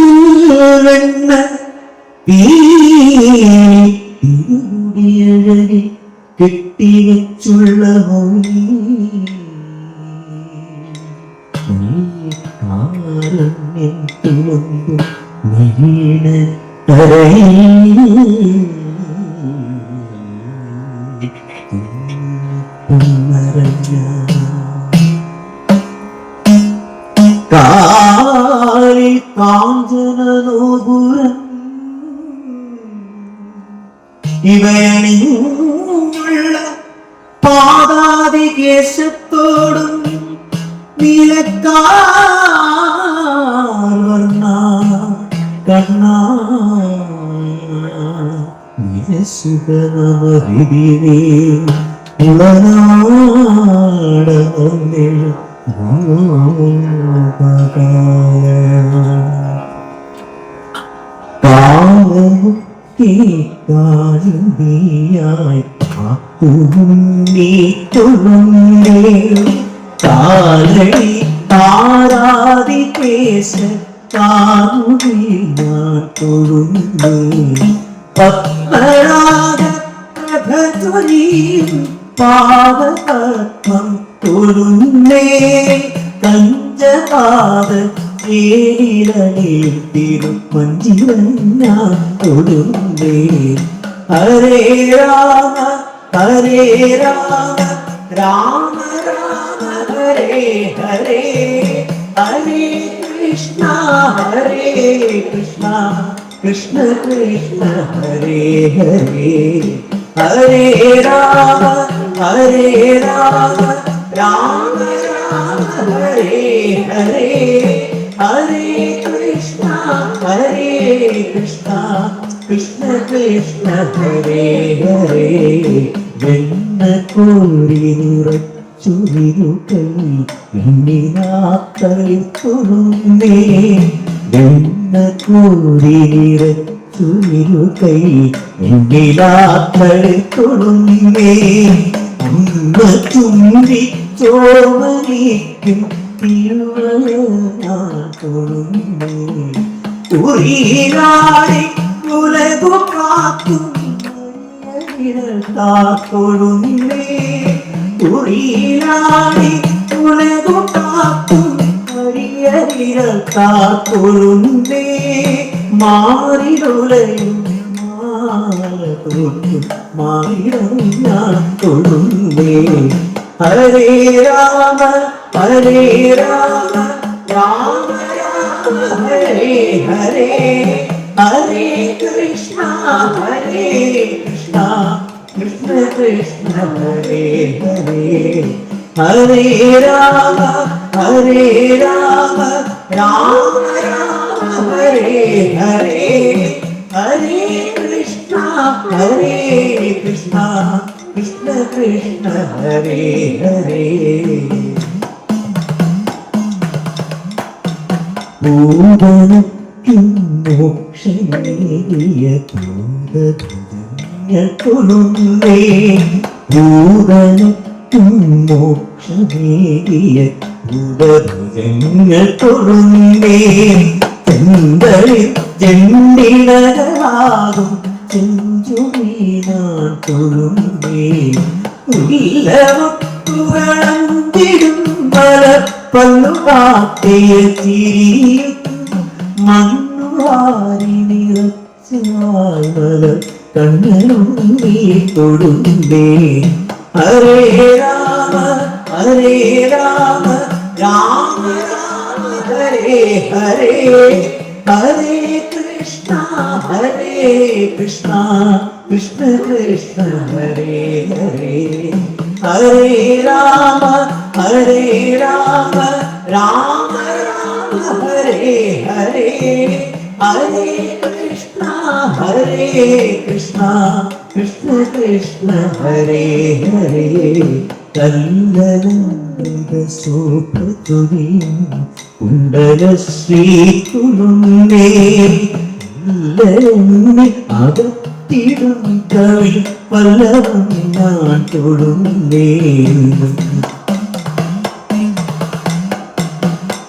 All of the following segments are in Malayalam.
തൃക്കൈവണ്ണ തിരുമുടിയഴകി കെട്ടിവച്ചുള്ള കാരുണ്യം തുളുമ്പും വീണ കാളി കാഞ്ചനോപുരം ഇവയണിഞ്ഞുള്ള പാദാതി കേശത്തോടും നീലക്കാർവർണ്ണ കണ്ണാ സുഖനമരിവേ ഉളനാടമേഴ കാളിയായി കാലടി താരാതി കേശ കാമുടി ഞാൻ തൊഴുന്നു പത്മരാഗ പ്രഭത്വരീം പാദപത്മം തൊഴുന്നേ കഞ്ചപാദ ചേരിലയിൽ തിരുമഞ്ചിരൻ ഞാൻ തൊഴുന്നേ ഹരേ രാമ രാമ രാമ ഹരേ ഹരേ ഹരേ കൃഷ്ണ കൃഷ്ണ കൃഷ്ണ ഹരേ ഹരേ ഹരേ രാമ രാമ രാമ ഹരേ ഹരേ ഹരേ കൃഷ്ണ കൃഷ്ണ കൃഷ്ണ ഹരേ ഹരേ വെണ്ണ കോരി നിറച്ചുരുകൈ എണ്ണിനാക്കളിൽ തൊഴുന്നേ വെണ്ണ കോരി നിറച്ചുരുകൈ എണ്ണിനാക്കളിൽ തൊഴുന്നേ അമ്മ ചുണ്ടി ചോമനിക്കും തിരുവനാ തൊഴുന്നേ ഉറിയാടി ഉലകു കാക്കും തൊഴുന്നേ ഉറിയാടി ഉലകു കാക്കും തൊഴുന്നേ മാറിടുലയും മാറിടും ഞാൻ തൊഴുന്നേ ഹരേ രാമ രാമ ഹരേ ഹരേ ഹരേ കൃഷ്ണ കൃഷ്ണ കൃഷ്ണ ഹരേ ഹരേ ഹരേ രാമ രാമ ഹരേ ഹരേ ഹരേ കൃഷ്ണ കൃഷ്ണ കൃഷ്ണ ഹരേ ഹരേ പൂവനത്തിൻ മോക്ഷമേകിയ പൂതഭുജങ്ങൾ തൊഴുന്നേ പൂവനത്തിൻ മോക്ഷമേകിയ പൂതഭുജങ്ങൾ തൊഴുന്നേ ചെന്തളിൽ ചെണ്ടിടകളാകും ചെഞ്ചുമീ ഞാൻ തൊഴുന്നേ ഉല്ലവക്കുകളന്തിടും പല പല്ലുകാട്ടിയ ചിരിയും മണ്ണുവാരി നിറച്ചാൽ കണ്ണനും നീ തൊഴുന്നേ ഹരേ രാമ രാമ രാമ ഹരേ ഹരേ ഹരേ കൃഷ്ണ കൃഷ്ണ കൃഷ്ണ ഹരേ ഹരേ ഹരേ രാമ രാമ ഹരേ ഹരേ ഹരേ കൃഷ്ണ കൃഷ്ണ കൃഷ്ണ ഹരേ ഹരേ കല്ലനന്ദസോപതുരീം കുണ്ടലശ്രീ തുളുന്നേ അകത്തിടും കവി പല്ലവം ഞാൻ തൊഴുന്നേ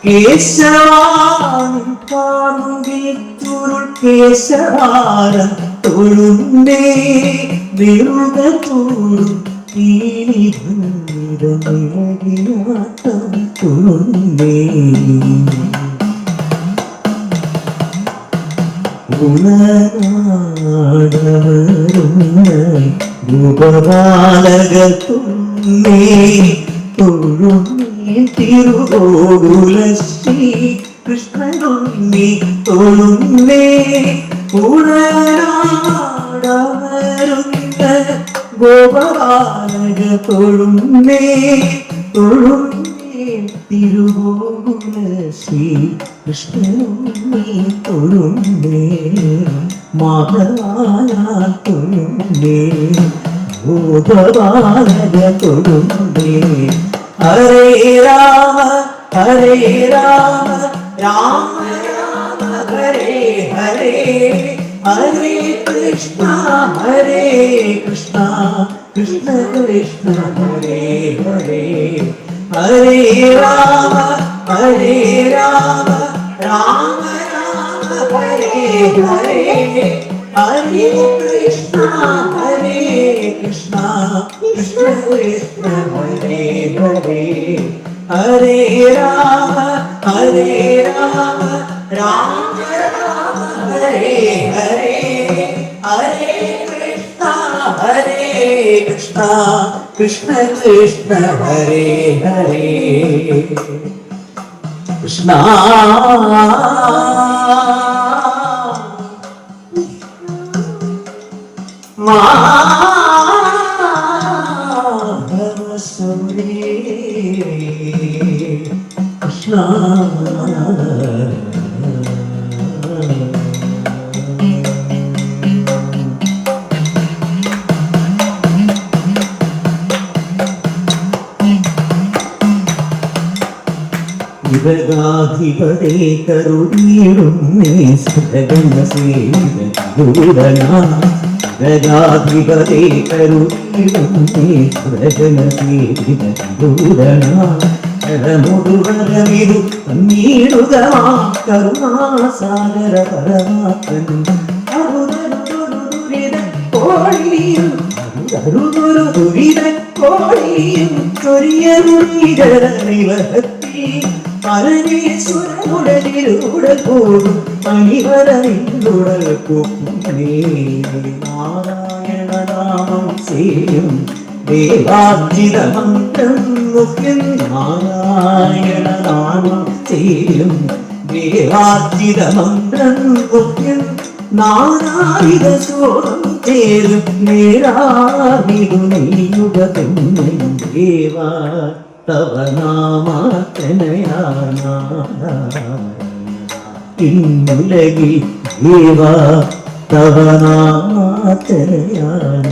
കേശവാനം കാണുകിൽ ചുരുൾ കേശവാരം തൊഴുന്നേ വെറുക തോറും നീലിഭൂതമിളകിനാട്ടം തൊഴുന്നേ ഗുണനാടവരുന്ന ഗോപബാലകത്തുന്നേ തൊഴുന്നേ തിരുവോടുല ശ്രീ കൃഷ്ണനുണ്ണി തൊഴുന്നേ ഗുണനാടവരുന്ന ഗോപബാലക തൊഴുന്നേ തൊഴുന്നേ തിരുവോടുല ശ്രീ കൃഷ്ണനുണ്ണി തൊഴുന്നേ മാധവായ തൊഴുന്നേ ഗോപബാലക തൊഴുന്നേ ഹരേ രാമ രാമ രാമ ഹരേ ഹരേ ഹരേ കൃഷ്ണ കൃഷ്ണ കൃഷ്ണ ഹരേ ഹരേ ഹരേ രാമ രാമ രാമ ഹരേ ഹരേ ഹരേ കൃഷ്ണ കൃഷ്ണ കൃഷ്ണ കൃഷ്ണ ഹരേ ഹരേ ഹരേ രാമ രാമ രാമ ഹരേ ഹരേ ഹരേ കൃഷ്ണ കൃഷ്ണ കൃഷ്ണ ഹരേ ഹരേ കൃഷ്ണ മാധവസുരേ കൃഷ്ണ ജഗാധിപതേ കരുണീടുന്നേ സുരഗണസേവിതൂരനാ ജഗാധിപതേ കരുണീടുന്നേ സുരഗണസേവിതൂരനാ ജലമുടുവരമിതു നീടുകമാ കരുണാസാഗര പരമാത്മൻ കോഴിയും ദുരിത കോഴിയും ചൊരിയരുളിരനിവഹത്തി പരമേശ്വരനുടലിലൂടൽ പോകും പണിവരനിലുടൽ പോകുന്നേ നാരായണ നാമം ചെയ്യും ദേവാർജിതമന്ത്രം മുഖ്യം നാരായണ നാമം ചെയ്യും ദേവാർജിതമന്ത്രം മുഖ്യം നാനാവിധ സ്വരം ചേരും നേരാവിധു നീയുഗതുന്നും ദേവ തവ നാമതനയാന ഇന്നുലകിൽ ദേവ തവ നാമതനയാന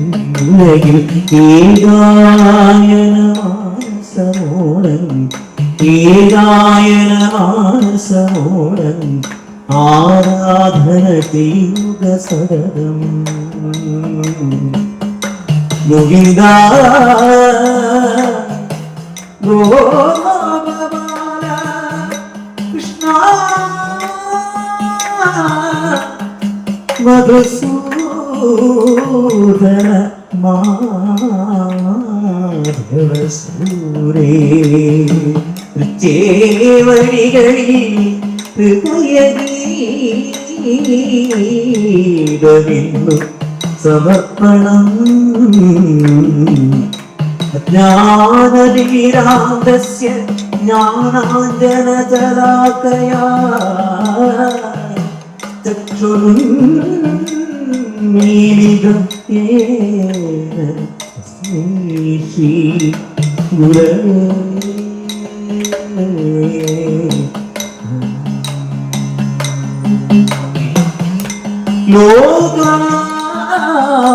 ഇന്നുലകിൽ ഏകായന മാനസമോടൻ ഏകായന മാനസമോടൻ ആരാധന ചെയ്യുക സദരം ഗോവിന്ദ ഗോപാല കൃഷ്ണ മധുസൂദന മാധവസൂരേ ചേവഴികളിൽ ഹൃദയഗീതമിന്നു സമർപ്പണം ജ്ഞാനവീരാന്തസ്യ ജ്ഞാനാഞ്ജനജലാകയാ ചക്ഷുരുന്മീലിതം യേന ശ്രീ ഗുരവേ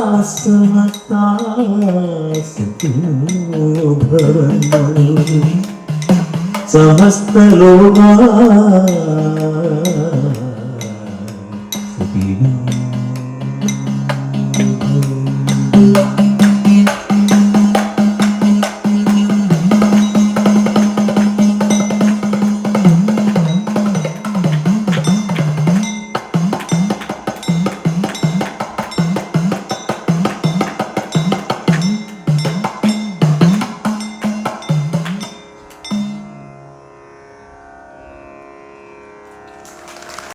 ലോകാസമസ്താ സുഖിനോ ഭവന്തു സമസ്ത ലോകാ